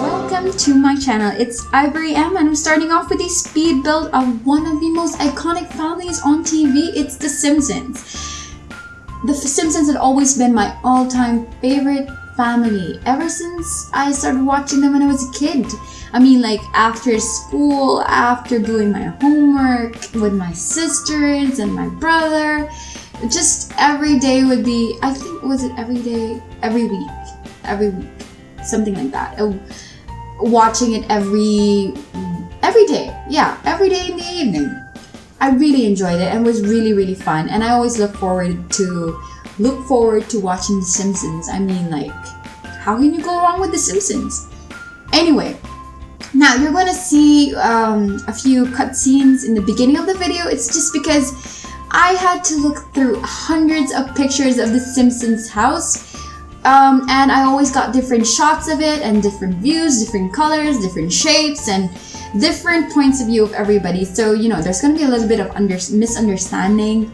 Welcome to my channel. It's Ivory M and I'm starting off with a speed build of one of the most iconic families on TV. It's the Simpsons. The Simpsons had always been my all-time favorite family ever since I started watching them when I was a kid. I mean, like after school, after doing my homework with my sisters and my brother. Just every day would be, I think, was it every day? Every week, something like that. Watching it every day. Yeah, every day in the evening. I really enjoyed it and it was really fun. And I always look forward to watching The Simpsons. I mean, like, how can you go wrong with The Simpsons? Anyway, now you're gonna see a few cutscenes in the beginning of the video. It's just because I had to look through hundreds of pictures of The Simpsons house. And I always got different shots of it and different views, different colors, different shapes, and different points of view of everybody. So, you know, there's going to be a little bit of misunderstanding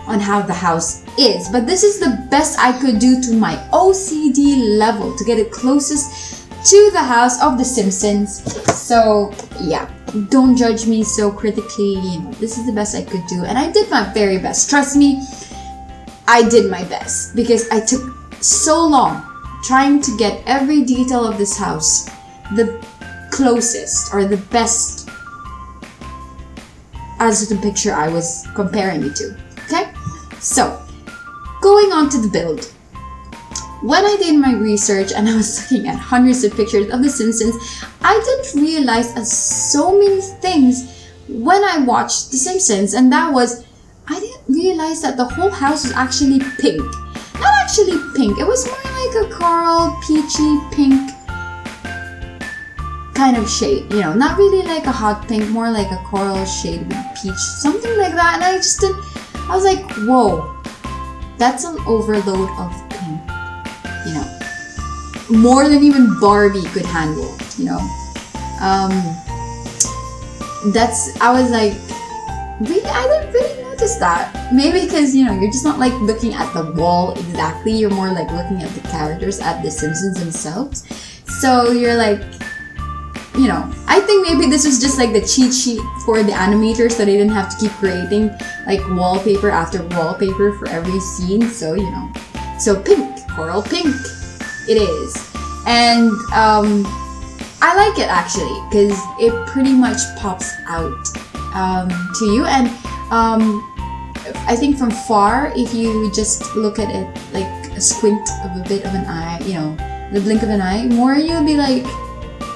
on how the house is. But this is the best I could do to my OCD level to get it closest to the house of The Simpsons. So, yeah, don't judge me so critically. You know, this is the best I could do. And I did my very best. Trust me, I did my best because I took so long trying to get every detail of this house the closest or the best as the picture I was comparing it to. Okay, so going on to the build. When I did my research and I was looking at hundreds of pictures of The Simpsons, I didn't realize so many things when I watched The Simpsons, and that was I didn't realize that the whole house was actually pink. Not actually pink, it was more like a coral, peachy, pink kind of shade, you know, not really like a hot pink, more like a coral shade with peach, something like that. And I was like, whoa, that's an overload of pink, you know, more than even Barbie could handle, you know. I was like, really, I didn't really notice that. Maybe because, you know, you're just not like looking at the wall exactly, you're more like looking at the characters, at the Simpsons themselves. So you're like, you know, I think maybe this was just like the cheat sheet for the animators, so they didn't have to keep creating like wallpaper after wallpaper for every scene. So, you know, so pink, coral pink it is. And I like it actually because it pretty much pops out to you. And I think from far, if you just look at it like a squint of a bit of an eye, you know, the blink of an eye, more you'll be like,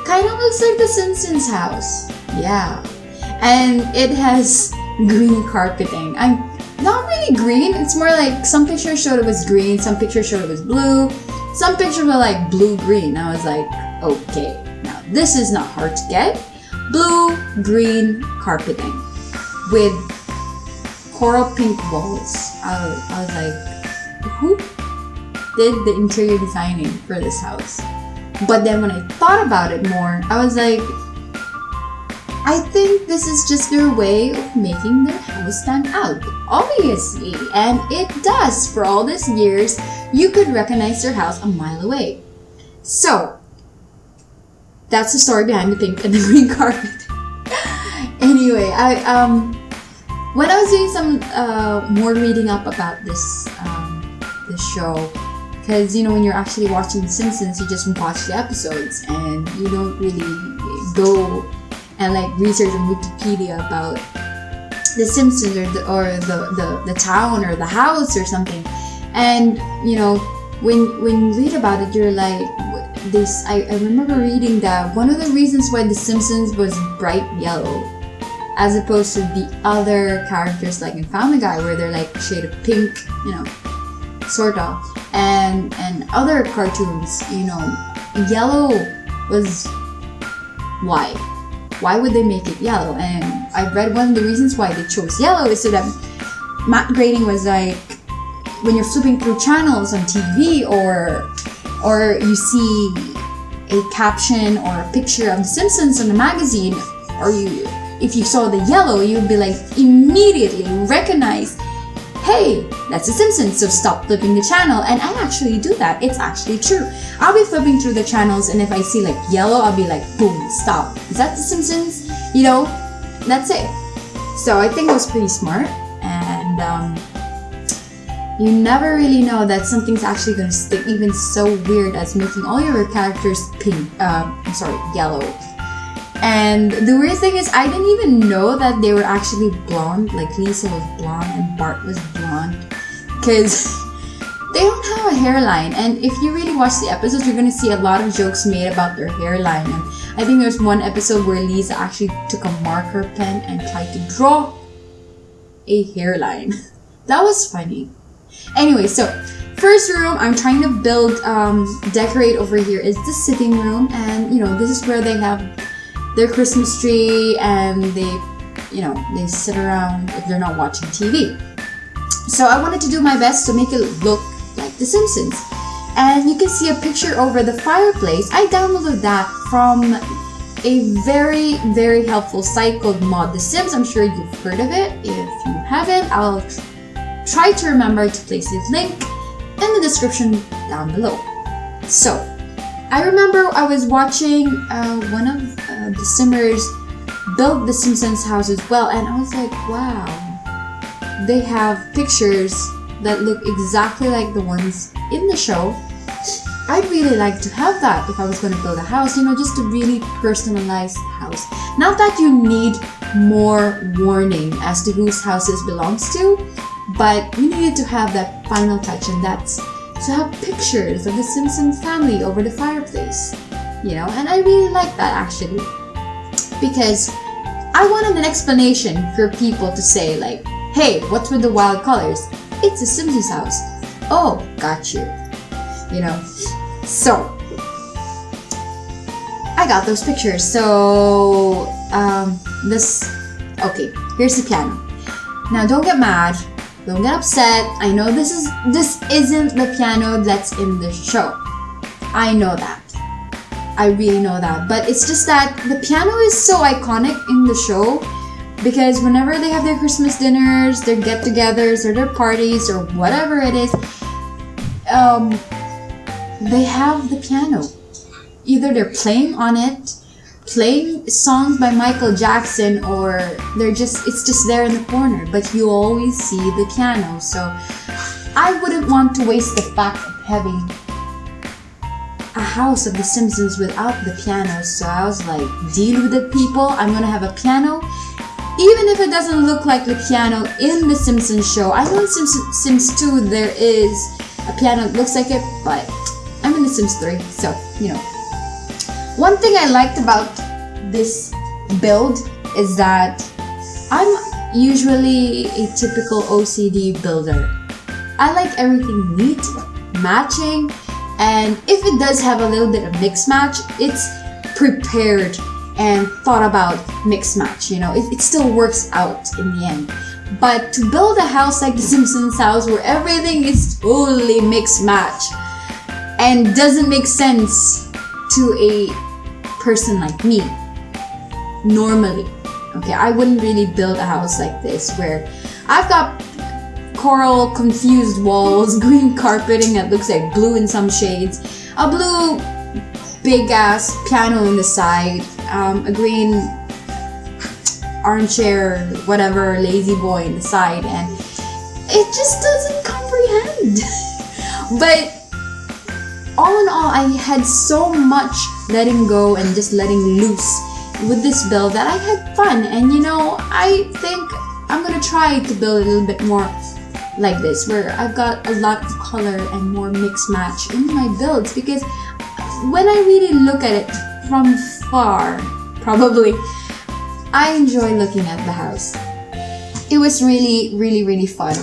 kind of looks like the Simpsons house. Yeah. And it has green carpeting. I'm not really green. It's more like some pictures showed it was green, some pictures showed it was blue, some pictures were like blue-green. I was like, okay, now this is not hard to get. Blue-green carpeting with coral pink walls. I was like, who did the interior designing for this house? But then when I thought about it more, I was like, I think this is just their way of making their house stand out, obviously. And it does. For all these years, you could recognize their house a mile away. So, that's the story behind the pink and the green carpet. Anyway, when I was doing some more reading up about this show, because, you know, when you're actually watching The Simpsons, you just watch the episodes and you don't really go and like research on Wikipedia about The Simpsons or the town or the house or something. And, you know, when you read about it, you're like, this. I remember reading that one of the reasons why The Simpsons was bright yellow, as opposed to the other characters like in Family Guy, where they're like a shade of pink, you know, sort of. And other cartoons, you know, yellow was why? Why would they make it yellow? And I read one of the reasons why they chose yellow is so that matte grading was like when you're flipping through channels on TV or you see a caption or a picture of The Simpsons on a magazine, or if you saw the yellow, you'd be like immediately recognize, hey, hey, that's The Simpsons, so stop flipping the channel. And I actually do that. It's actually true. I'll be flipping through the channels, and if I see like yellow, I'll be like, boom, stop. Is that The Simpsons? You know, that's it. So I think it was pretty smart. And you never really know that something's actually going to stick, even so weird as making all your characters yellow. And the weird thing is, I didn't even know that they were actually blonde. Like Lisa was blonde and Bart was blonde, because they don't have a hairline. And if you really watch the episodes, you're gonna see a lot of jokes made about their hairline. And I think there's one episode where Lisa actually took a marker pen and tried to draw a hairline. That was funny. Anyway, so first room I'm trying to build, decorate over here is the sitting room, and you know, this is where they have their Christmas tree, and they sit around if they're not watching TV. So I wanted to do my best to make it look like The Simpsons. And you can see a picture over the fireplace. I downloaded that from a very, very helpful site called Mod The Sims. I'm sure you've heard of it. If you haven't, I'll try to remember to place the link in the description down below. So I remember I was watching one of the Simmers build The Simpsons house as well, and I was like, wow, they have pictures that look exactly like the ones in the show. I'd really like to have that if I was going to build a house, you know, just a really personalized house. Not that you need more warning as to whose house this belongs to, but you needed to have that final touch, and that's to have pictures of the Simpson family over the fireplace, you know. And I really like that actually, because I wanted an explanation for people to say like, hey, what's with the wild colors? It's a Simpsons house. Oh, got you. You know. So I got those pictures. So okay, here's the piano. Now don't get mad. Don't get upset. I know this isn't the piano that's in the show. I know that. I really know that. But it's just that the piano is so iconic in the show, because whenever they have their Christmas dinners, their get-togethers, or their parties, or whatever it is, they have the piano. Either they're playing on it, playing songs by Michael Jackson, or it's just there in the corner, but you always see the piano. So I wouldn't want to waste the fact of having a house of The Simpsons without the piano. So I was like, deal with it, people. I'm gonna have a piano, even if it doesn't look like the piano in the Simpsons show. I know in Sims 2 there is a piano that looks like it, but I'm in The Sims 3, so you know. One thing I liked about this build is that I'm usually a typical OCD builder. I like everything neat, matching, and if it does have a little bit of mix match, it's prepared and thought about mix match, you know. It still works out in the end. But to build a house like The Simpsons house where everything is totally mix match and doesn't make sense to a person like me normally, okay, I wouldn't really build a house like this where I've got coral confused walls, green carpeting that looks like blue in some shades, a blue big ass piano on the side, a green armchair, whatever, lazy boy in the side, and it just doesn't comprehend. But all in all, I had so much letting go and just letting loose with this build that I had fun. And you know, I think I'm gonna try to build a little bit more like this, where I've got a lot of color and more mix match in my builds, because when I really look at it from far, probably, I enjoy looking at the house. It was really, really, really fun.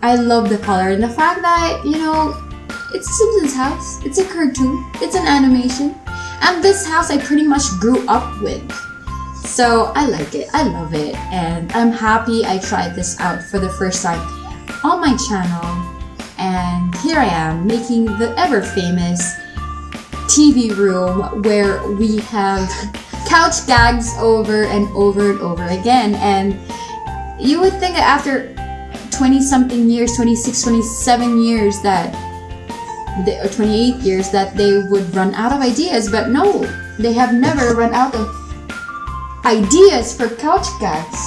I love the color and the fact that, you know, it's a Simpsons house, it's a cartoon, it's an animation, and this house I pretty much grew up with. So I like it, I love it, and I'm happy I tried this out for the first time on my channel. And here I am making the ever famous TV room where we have couch gags over and over and over again. And you would think that after 20-something years, 26, 27 years or 28 years that they would run out of ideas, but no, they have never run out of ideas for couch gags.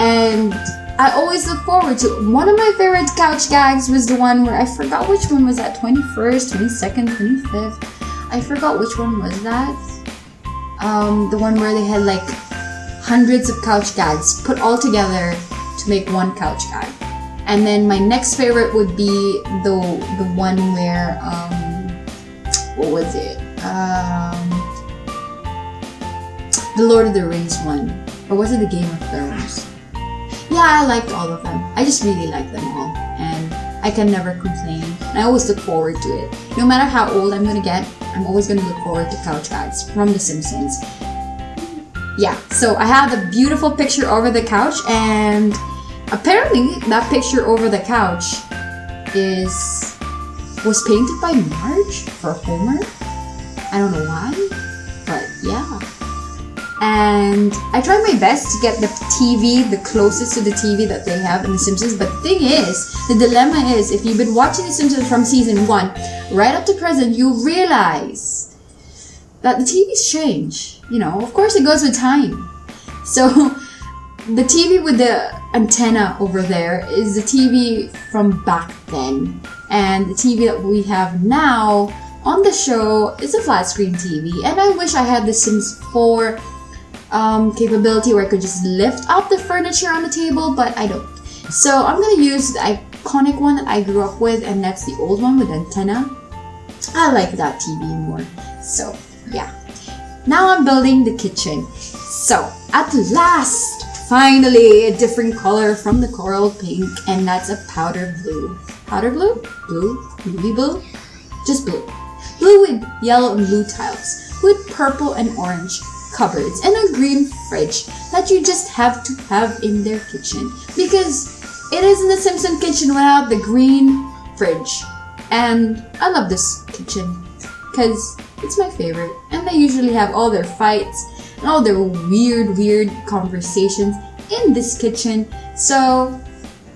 And I always look forward to, one of my favorite couch gags was the one where I forgot which one was that, 21st, 22nd, 25th. I forgot which one was that. The one where they had like hundreds of couch gags put all together to make one couch gag. And then my next favorite would be the one where what was it? The Lord of the Rings one, or was it the Game of Thrones? Yeah, I liked all of them. I just really liked them all, and I can never complain. I always look forward to it. No matter how old I'm gonna get, I'm always gonna look forward to couch gags from The Simpsons. Yeah, so I have a beautiful picture over the couch, and apparently that picture over the couch was painted by Marge for Homer. I don't know why, but yeah. And I tried my best to get the TV, the closest to the TV that they have in The Simpsons. But the thing is, the dilemma is, if you've been watching The Simpsons from season 1 right up to present, you realize that the TVs change. You know, of course it goes with time. So the TV with the antenna over there is the TV from back then. And the TV that we have now on the show is a flat screen TV. And I wish I had the Sims 4 capability where I could just lift up the furniture on the table, but I don't. So I'm gonna use the iconic one that I grew up with, and that's the old one with antenna. I like that TV more. So yeah. Now I'm building the kitchen. So at last, finally, a different color from the coral pink, and that's a powder blue. Powder blue? Blue? Navy blue? Just blue. Blue with yellow and blue tiles, with purple and orange cupboards, and a green fridge that you just have to have in their kitchen, because it isn't a Simpson kitchen without the green fridge. And I love this kitchen because it's my favorite, and they usually have all their fights and all their weird conversations in this kitchen. So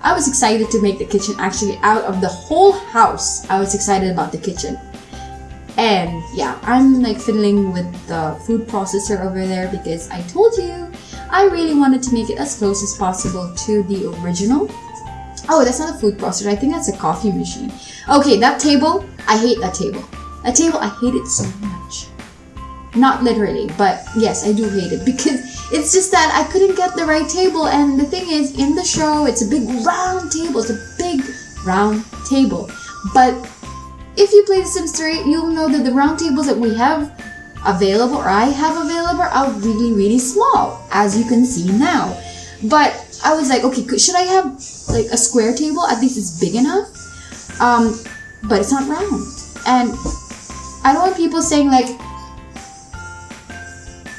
I was excited to make the kitchen. Actually, out of the whole house, I was excited about the kitchen. And yeah, I'm like fiddling with the food processor over there because I told you I really wanted to make it as close as possible to the original. Oh, that's not a food processor. I think that's a coffee machine. Okay, that table, I hate that table. That table, I hate it so much. Not literally, but yes, I do hate it because it's just that I couldn't get the right table. And the thing is, in the show, it's a big round table. It's a big round table. But if you play The Sims 3, you'll know that the round tables that we have available, or I have available, are really small, as you can see now. But I was like, okay, should I have like a square table? At least it's big enough. But it's not round. And I don't want people saying like,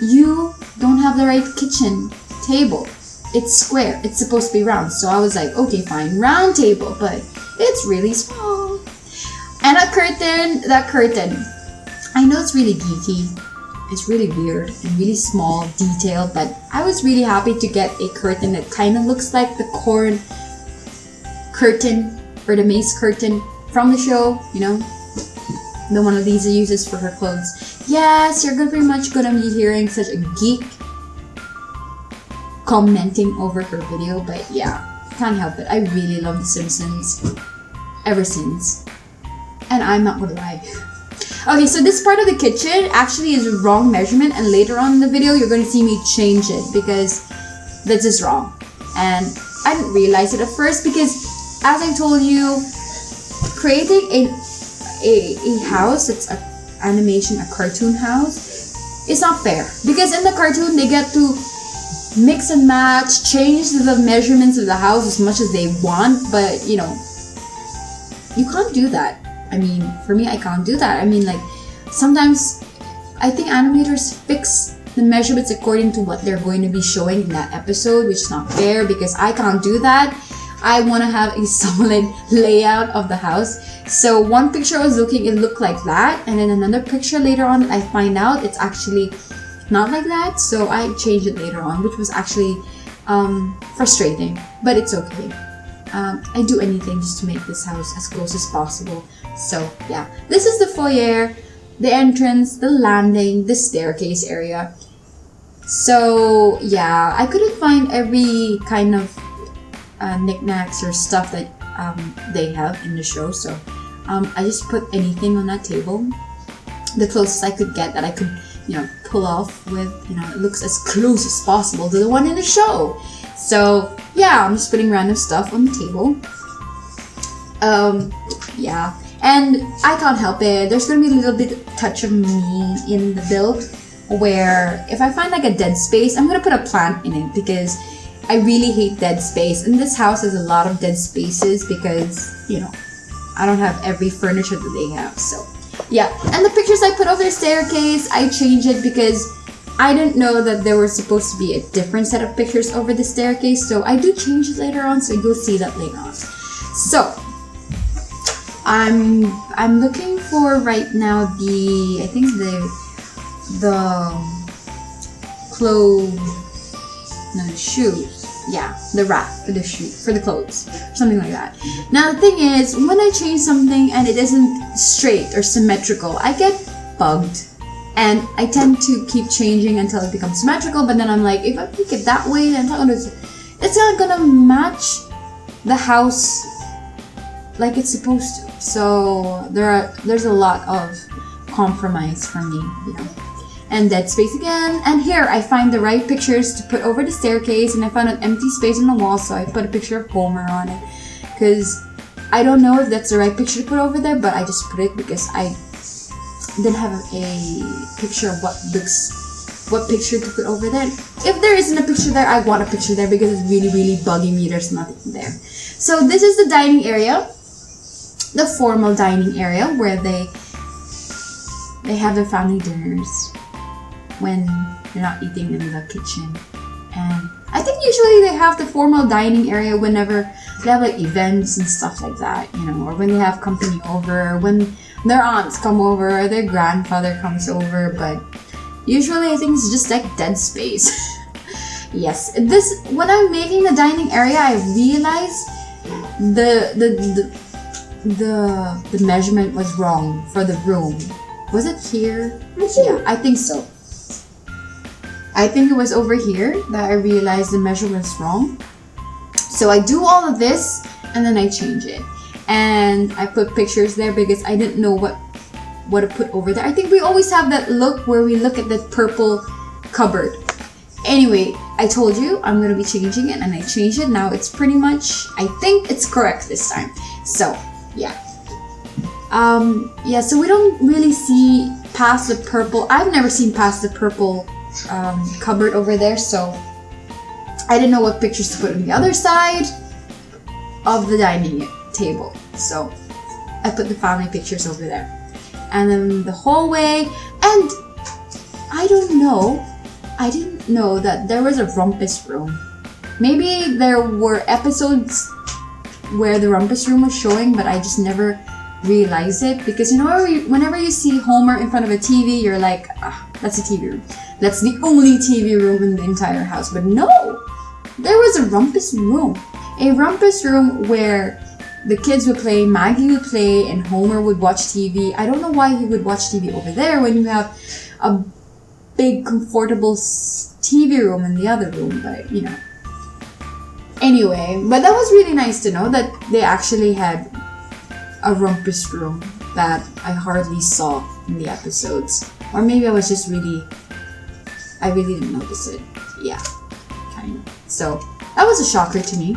you don't have the right kitchen table. It's square. It's supposed to be round. So I was like, okay, fine, round table, but it's really small. And that curtain, I know it's really geeky, it's really weird and really small, detailed, but I was really happy to get a curtain that kind of looks like the corn curtain or the mace curtain from the show, you know, the one of these uses for her clothes. Yes, you're pretty much gonna be hearing such a geek commenting over her video, but yeah, can't help it. I really love The Simpsons ever since. And I'm not gonna lie. Okay, so this part of the kitchen actually is a wrong measurement, and later on in the video you're gonna see me change it because this is wrong. And I didn't realize it at first because, as I told you, creating a house that's an animation, a cartoon house, is not fair. Because in the cartoon they get to mix and match, change the measurements of the house as much as they want, but you know, you can't do that. I mean, for me, I can't do that. I mean, like, sometimes I think animators fix the measurements according to what they're going to be showing in that episode, which is not fair because I can't do that. I want to have a solid layout of the house. So one picture I was looking, it looked like that, and then another picture later on, I find out it's actually not like that. So I changed it later on, which was actually frustrating, but it's okay. I do anything just to make this house as close as possible. So yeah, this is the foyer, the entrance, the landing, the staircase area. So yeah, I couldn't find every kind of knickknacks or stuff that they have in the show, so I just put anything on that table, the closest I could get that I could, you know, pull off with, you know, it looks as close as possible to the one in the show. So yeah, I'm just putting random stuff on the table. Yeah, and I can't help it, there's gonna be a little bit touch of me in the build, where if I find like a dead space, I'm gonna put a plant in it, because I really hate dead space, and this house has a lot of dead spaces because, you know, I don't have every furniture that they have. So yeah, and the pictures I put over the staircase, I changed it because I didn't know that there was supposed to be a different set of pictures over the staircase, so I do change it later on, so you'll see that later on. So I'm looking for right now I think the shoes. Yeah, the rack for the for the clothes, something like that. Now the thing is, when I change something and it isn't straight or symmetrical, I get bugged, and I tend to keep changing until it becomes symmetrical. But then I'm like, if I make it that way, then it's not gonna match the house like it's supposed to. So there's a lot of compromise for me, you know. And dead space again, and here I find the right pictures to put over the staircase, and I found an empty space on the wall, so I put a picture of Homer on it, because I don't know if that's the right picture to put over there, but I just put it because I didn't have a picture of what picture to put over there. If there isn't a picture there, I want a picture there, because it's really bugging me there's nothing there. So this is the dining area, the formal dining area, where they have their family dinners when they're not eating in the kitchen. And I think usually they have the formal dining area whenever they have like events and stuff like that, you know, or when they have company over, when their aunts come over, or their grandfather comes over. But usually I think it's just like dead space. Yes, when I'm making the dining area, I realized the measurement was wrong for the room. Was it here? Yeah, I think so. I think it was over here that I realized the measurement's wrong. So I do all of this, and then I change it. And I put pictures there because I didn't know what to put over there. I think we always have that look where we look at the purple cupboard. Anyway, I told you I'm going to be changing it, and I changed it. Now it's pretty much, I think it's correct this time. So, yeah. Yeah, so we don't really see past the purple. I've never seen past the purple cupboard over there, so I didn't know what pictures to put on the other side of the dining table. So I put the family pictures over there. And then the hallway, and I didn't know that there was a rumpus room. Maybe there were episodes where the rumpus room was showing, but I just never realized it, because you know, whenever you see Homer in front of a TV, you're like, that's a TV room. That's the only TV room in the entire house. But no, there was a rumpus room. A rumpus room where the kids would play, Maggie would play, and Homer would watch TV. I don't know why he would watch TV over there when you have a big, comfortable TV room in the other room, but you know. Anyway, but that was really nice to know that they actually had a rumpus room that I hardly saw in the episodes. Or maybe I really didn't notice it. Yeah, kind of. So that was a shocker to me.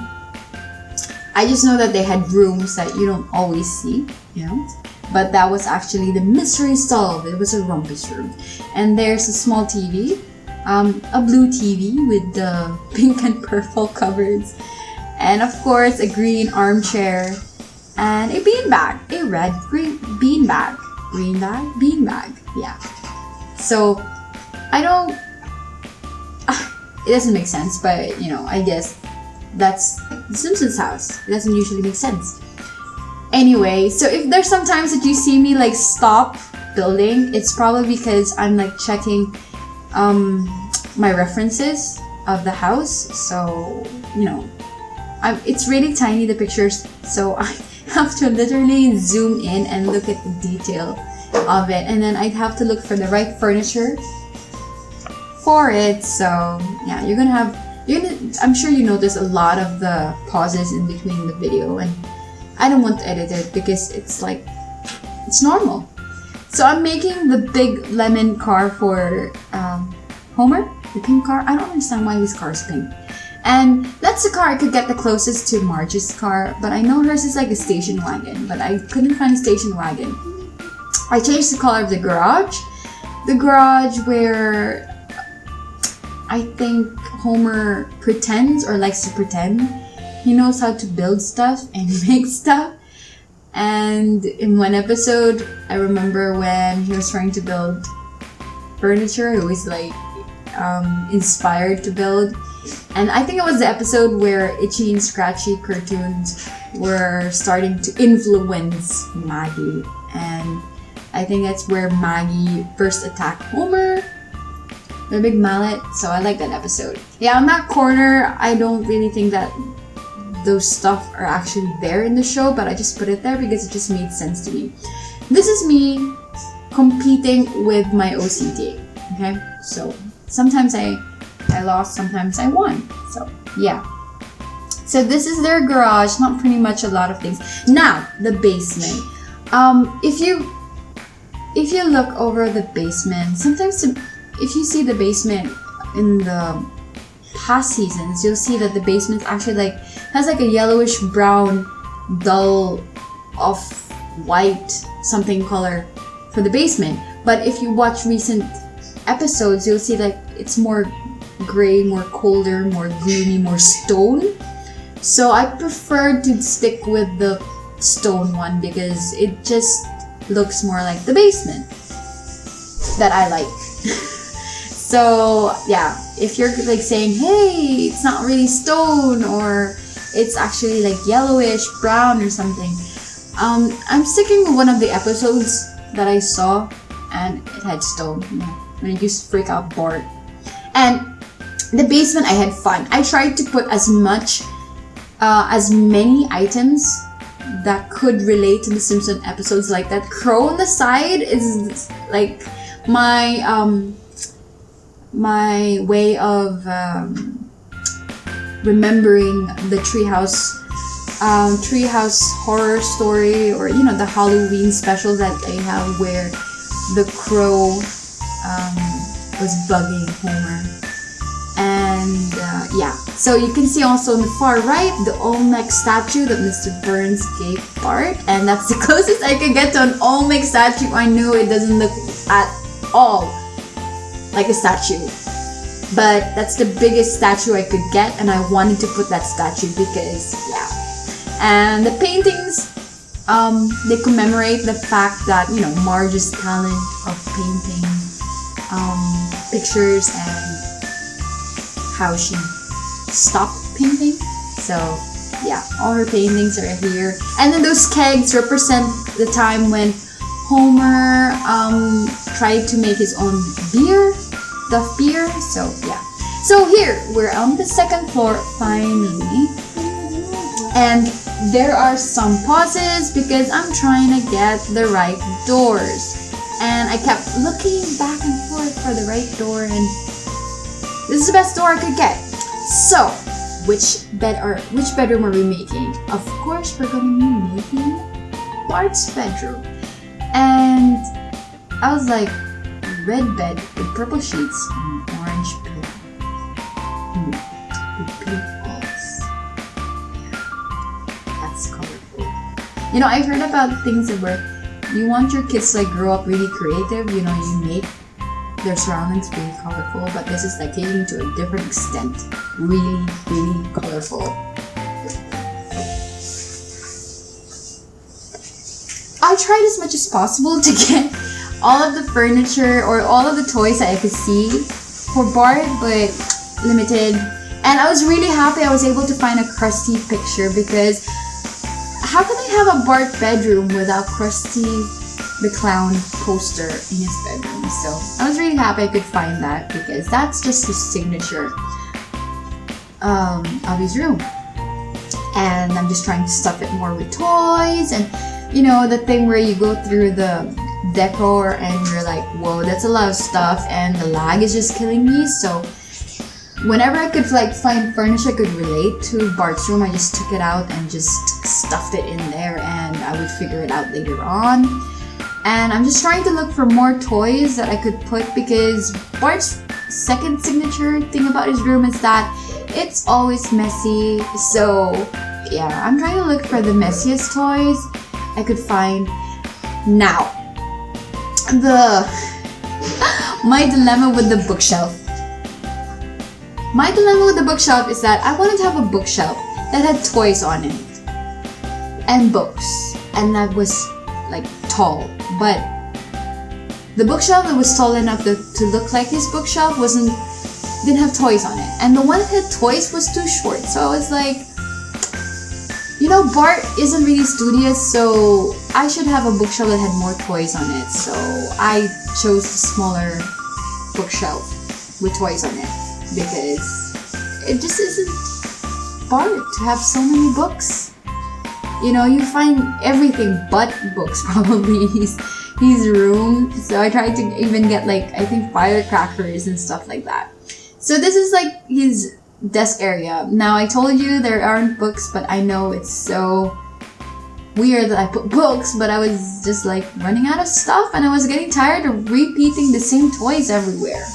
I just know that they had rooms that you don't always see, you know. But that was actually the mystery solved. It was a rumpus room. And there's a small TV, a blue TV with the pink and purple covers. And of course, a green armchair. And a beanbag, a red-green beanbag. Green bag? Beanbag, yeah. So, it doesn't make sense, but, you know, I guess that's the Simpsons house. It doesn't usually make sense. Anyway, so if there's sometimes that you see me, like, stop building, it's probably because I'm, like, checking, my references of the house. So, you know, it's really tiny, the pictures. So I have to literally zoom in and look at the detail of it. And then I'd have to look for the right furniture for it. So yeah, I'm sure you notice a lot of the pauses in between the video, and I don't want to edit it because it's like, it's normal. So I'm making the big lemon car for Homer, the pink car. I don't understand why his car is pink. And that's the car I could get the closest to Marge's car, but I know hers is like a station wagon, but I couldn't find a station wagon. I changed the color of the garage. The garage where I think Homer pretends or likes to pretend he knows how to build stuff and make stuff. And in one episode, I remember when he was trying to build furniture, he was like inspired to build. And I think it was the episode where Itchy and Scratchy cartoons were starting to influence Maggie. And I think that's where Maggie first attacked Homer, the big mallet. So I like that episode. Yeah, on that corner, I don't really think that those stuff are actually there in the show, but I just put it there because it just made sense to me. This is me competing with my OCD, okay? So sometimes I lost, sometimes I won. So yeah. So this is their garage, not pretty much a lot of things. Now, the basement. If you look over the basement, sometimes if you see the basement in the past seasons, you'll see that the basement actually like has like a yellowish brown, dull, off-white something color for the basement. But if you watch recent episodes, you'll see like it's more gray, more colder, more gloomy, more stone. So I prefer to stick with the stone one because it just looks more like the basement that I like. So yeah, if you're like saying, hey, it's not really stone, or it's actually like yellowish brown or something, I'm sticking with one of the episodes that I saw and it had stone, you know, and it used to freak out Bart. And the basement, I had fun. I tried to put as many items that could relate to the Simpsons episodes. Like that crow on the side is like my way of remembering the treehouse horror story, or you know, the Halloween special that they have where the crow was bugging Homer. And yeah, so you can see also on the far right the Olmec statue that Mr. Burns gave Bart, and that's the closest I could get to an Olmec statue. I knew it doesn't look at all like a statue, but that's the biggest statue I could get, and I wanted to put that statue because yeah. And the paintings, they commemorate the fact that, you know, Marge's talent of painting pictures and how she stopped painting. So yeah, all her paintings are here. And then those kegs represent the time when Homer tried to make his own beer, Duff beer. So yeah. So here, we're on the second floor finally. And there are some pauses because I'm trying to get the right doors. And I kept looking back and forth for the right door, and this is the best door I could get. So, which bedroom are we making? Of course, we're going to be making Bart's bedroom. And I was like, red bed with purple sheets and orange pillow. With pink walls. Yeah, that's colorful. You know, I've heard about things that where you want your kids to like grow up really creative. You know, you make their surroundings really colorful, but this is like taking to a different extent. Really, really colorful. I tried as much as possible to get all of the furniture or all of the toys that I could see for Bart, but limited. And I was really happy I was able to find a Krusty picture, because how can they have a Bart bedroom without Krusty the Clown poster in his bedroom? So I was really happy I could find that, because that's just his signature of his room. And I'm just trying to stuff it more with toys, and you know, the thing where you go through the decor and you're like, whoa, that's a lot of stuff, and the lag is just killing me. So whenever I could like find furniture I could relate to Bart's room, I just took it out and just stuffed it in there, and I would figure it out later on. And I'm just trying to look for more toys that I could put, because Bart's second signature thing about his room is that it's always messy. So yeah, I'm trying to look for the messiest toys I could find. Now, my dilemma with the bookshelf. My dilemma with the bookshelf is that I wanted to have a bookshelf that had toys on it and books, and that was like tall, but the bookshelf that was tall enough to look like his bookshelf didn't have toys on it, and the one that had toys was too short. So I was like, you know, Bart isn't really studious, so I should have a bookshelf that had more toys on it. So I chose the smaller bookshelf with toys on it, because it just isn't Bart to have so many books. You know, you find everything but books probably in his room. So I tried to even get like, I think, firecrackers and stuff like that. So this is like his desk area. Now, I told you there aren't books, but I know it's so weird that I put books, but I was just like running out of stuff, and I was getting tired of repeating the same toys everywhere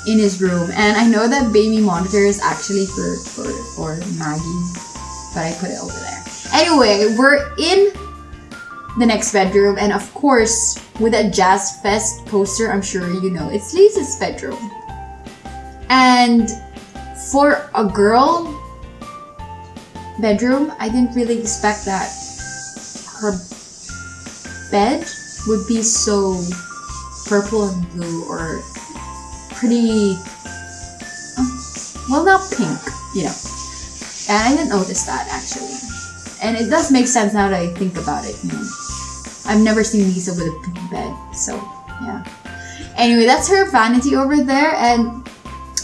in his room. And I know that baby monitor is actually for Maggie, but I put it over there. Anyway, we're in the next bedroom, and of course, with that Jazz Fest poster, I'm sure you know it's Lisa's bedroom. And for a girl bedroom, I didn't really expect that her bed would be so purple and blue, or pretty, well, not pink, you know. And I didn't notice that actually. And it does make sense now that I think about it, you know. I've never seen Lisa with a pink bed, so yeah. Anyway, that's her vanity over there, and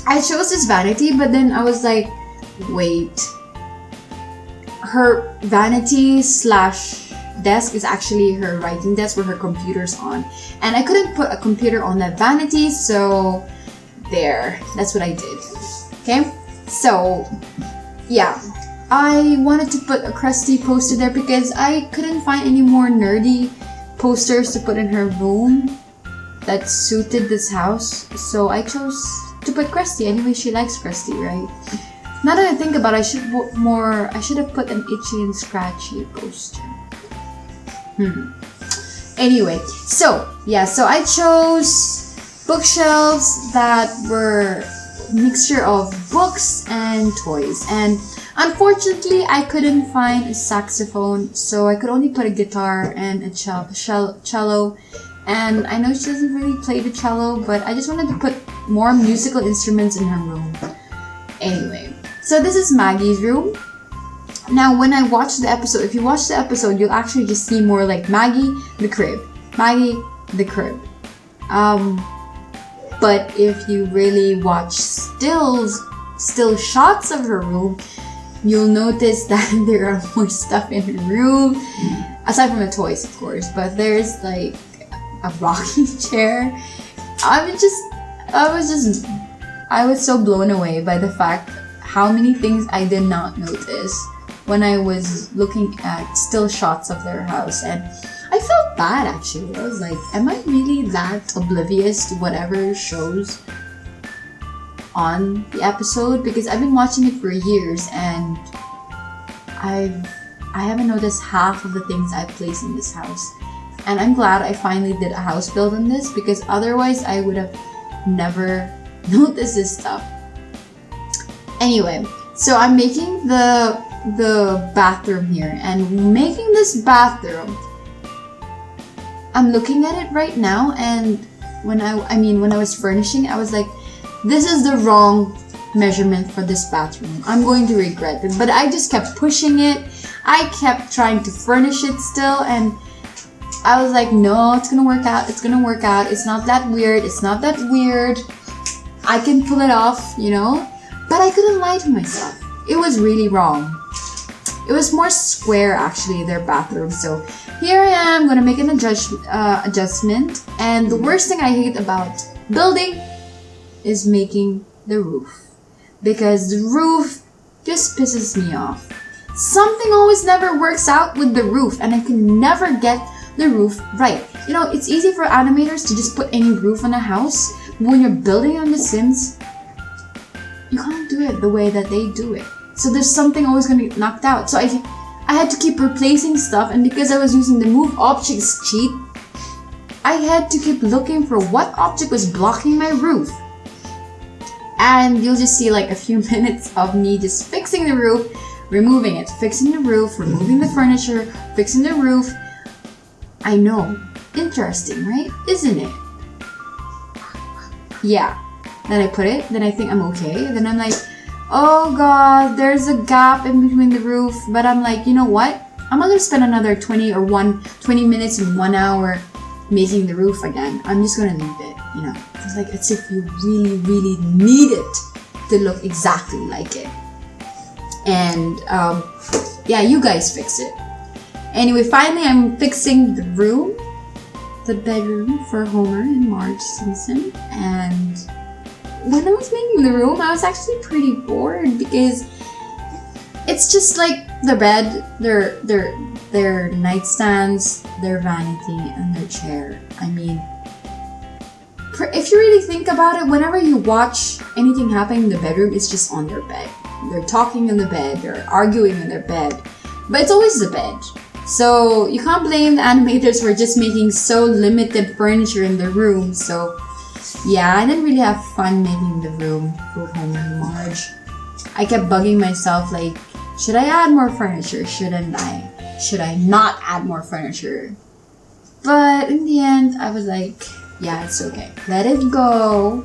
I chose this vanity, but then I was like, wait. Her vanity slash desk is actually her writing desk where her computer's on. And I couldn't put a computer on that vanity, so there. That's what I did. Okay? So, yeah. I wanted to put a Krusty poster there because I couldn't find any more nerdy posters to put in her room that suited this house. So I chose to put Krusty. Anyway, she likes Krusty, right? Now that I think about it, I should have put an Itchy and Scratchy poster. Anyway, so yeah, so I chose bookshelves that were a mixture of books and toys. And unfortunately, I couldn't find a saxophone, so I could only put a guitar and a cello. And I know she doesn't really play the cello, but I just wanted to put more musical instruments in her room. Anyway, so this is Maggie's room. Now, when I watched the episode, if you watch the episode, you'll actually just see more like Maggie, the crib. Maggie, the crib. But if you really watch still shots of her room, you'll notice that there are more stuff in her room, aside from the toys, of course. But there's like a rocking chair. I was so blown away by the fact how many things I did not notice when I was looking at still shots of their house. And I felt bad actually. I was like, am I really that oblivious to whatever shows on the episode? Because I've been watching it for years, and I haven't noticed half of the things I've placed in this house. And I'm glad I finally did a house build on this, because otherwise I would have never noticed this stuff. Anyway, so I'm making the bathroom here, and making this bathroom, I'm looking at it right now, and when I was furnishing, I was like, this is the wrong measurement for this bathroom. I'm going to regret it. But I just kept pushing it. I kept trying to furnish it still, and I was like, no, it's gonna work out. It's gonna work out. It's not that weird. It's not that weird. I can pull it off, you know. But I couldn't lie to myself. It was really wrong. It was more square actually, their bathroom. So here I am gonna make an adjustment. And the worst thing I hate about building is making the roof. Because the roof just pisses me off. Something always never works out with the roof, and I can never get the roof right. You know, it's easy for animators to just put any roof on a house, but when you're building on The Sims, you can't do it the way that they do it. So there's something always going to get knocked out. So I had to keep replacing stuff, and because I was using the Move Objects cheat, I had to keep looking for what object was blocking my roof. And you'll just see like a few minutes of me just fixing the roof, removing it, fixing the roof, removing the furniture, fixing the roof. I know. Interesting, right? Isn't it? Yeah. Then I put it, then I think I'm okay. Then I'm like, oh god, there's a gap in between the roof. But I'm like, you know what? I'm not gonna spend another 20 minutes and 1 hour making the roof again. I'm just gonna leave it, you know. It's like as if you really, really need it to look exactly like it. And yeah, you guys fix it. Anyway, finally I'm fixing the room, the bedroom for Homer and Marge Simpson. And when I was making the room, I was actually pretty bored because it's just like the bed, their nightstands, their vanity, and their chair. I mean, if you really think about it, whenever you watch anything happen in the bedroom, it's just on their bed. They're talking in the bed, they're arguing in their bed, but it's always the bed. So you can't blame the animators for just making so limited furniture in the room. So yeah, I didn't really have fun making the room for Homer and Marge. I kept bugging myself like, should I add more furniture? Shouldn't I? Should I not add more furniture? But in the end, I was like, yeah, it's okay. Let it go.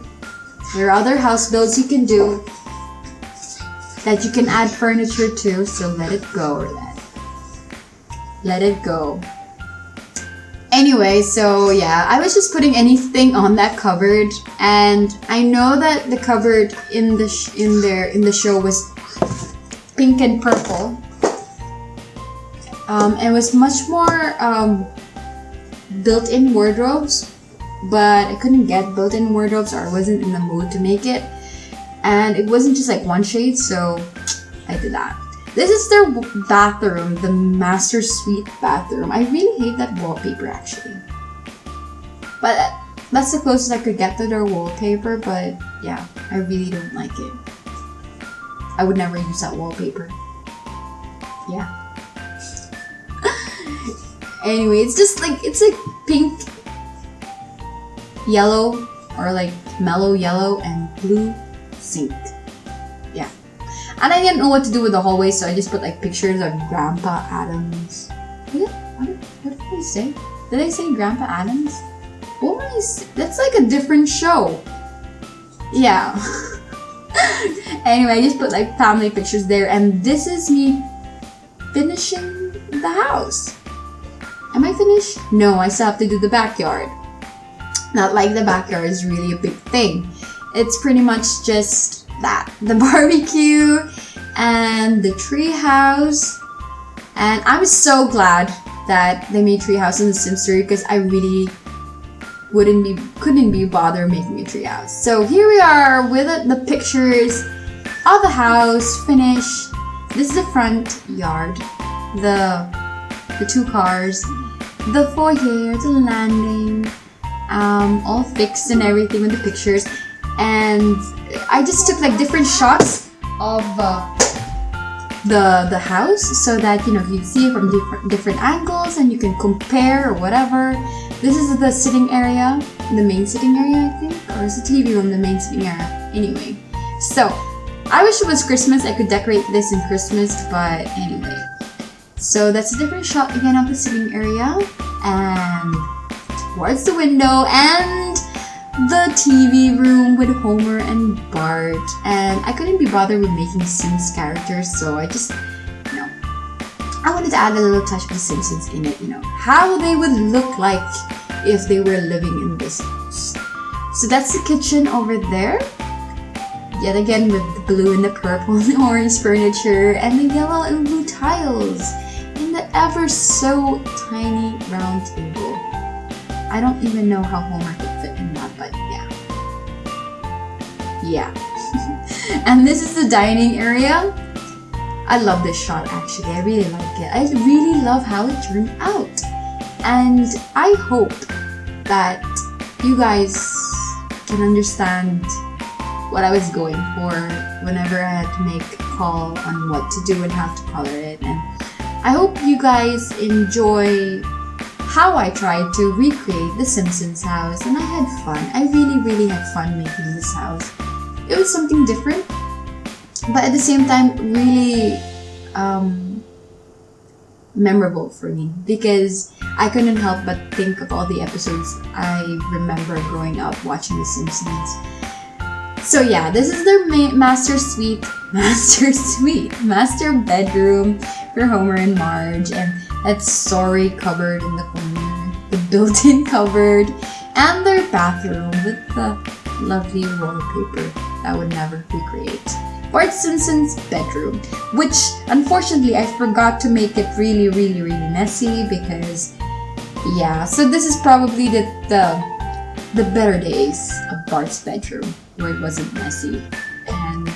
There are other house builds you can do that you can add furniture to, so let it go, or let it go. Anyway, so yeah, I was just putting anything on that cupboard, and I know that the cupboard in the show was pink and purple, and was much more built-in wardrobes. But I couldn't get built-in wardrobes, or I wasn't in the mood to make it. And it wasn't just like one shade, so I did that. This is their bathroom, the master suite bathroom. I really hate that wallpaper actually. But that's the closest I could get to their wallpaper, but yeah, I really don't like it. I would never use that wallpaper. Yeah. Anyway, it's just like, it's like pink, yellow, or like mellow yellow and blue sink. Yeah. And I didn't know what to do with the hallway, so I just put like pictures of Grandpa Adams. What did I say? Did I say Grandpa Adams? What did I say? That's like a different show. Yeah. Anyway, I just put like family pictures there, and this is me finishing the house. Am I finished? No, I still have to do the backyard. Not like the backyard is really a big thing. It's pretty much just that. The barbecue and the tree house. And I'm so glad that they made tree house in the Sims 3 because I really couldn't be bothered making a tree house. So here we are with the pictures of the house finished. This is the front yard. The two cars, the foyer, the landing, all fixed and everything with the pictures. And I just took like different shots of the house so that you can see it from different angles and you can compare or whatever. This is the sitting area, the main sitting area, I think, or is the TV room the main sitting area? Anyway, so I wish it was Christmas. I could decorate this in Christmas, but anyway. So that's a different shot again of the sitting area, and towards the window, and the TV room with Homer and Bart. And I couldn't be bothered with making Sims characters, so I just, I wanted to add a little touch of the Simpsons in it, how they would look like if they were living in this house. So that's the kitchen over there. Yet again with the blue and the purple and the orange furniture and the yellow and blue tiles and the ever so tiny round table. I don't even know how Homer could fit in that, but yeah. And this is the dining area. I love this shot actually. I really like it. I really love how it turned out. And I hope that you guys can understand what I was going for whenever I had to make a call on what to do and how to color it. And I hope you guys enjoy how I tried to recreate the Simpsons house, and I had fun. I really had fun making this house. It was something different, but at the same time really memorable for me, because I couldn't help but think of all the episodes I remember growing up watching The Simpsons. So yeah, this is their master bedroom for Homer and Marge, and that sorry cupboard in the corner, the built-in cupboard, and their bathroom with the lovely wallpaper that I would never recreate. Bart Simpson's bedroom, which unfortunately I forgot to make it really messy, because yeah, so this is probably the better days of Bart's bedroom, where it wasn't messy and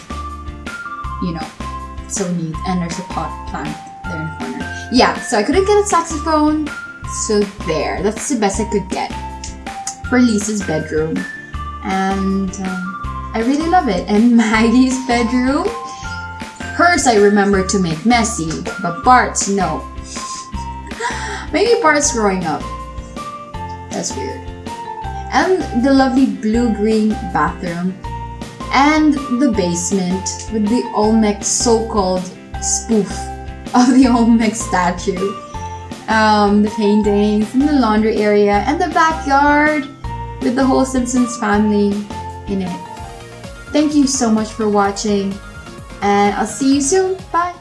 so neat, and there's a pot plant there in the corner. Yeah, so I couldn't get a saxophone, so there, that's the best I could get for Lisa's bedroom, and I really love it. And Maggie's bedroom, hers I remember to make messy, but Bart's no. Maybe Bart's growing up. That's weird. And the lovely blue-green bathroom, and the basement with the Olmec so-called spoof of the Olmec statue, the paintings, and the laundry area, and the backyard with the whole Simpsons family in it. Thank you so much for watching, and I'll see you soon. Bye!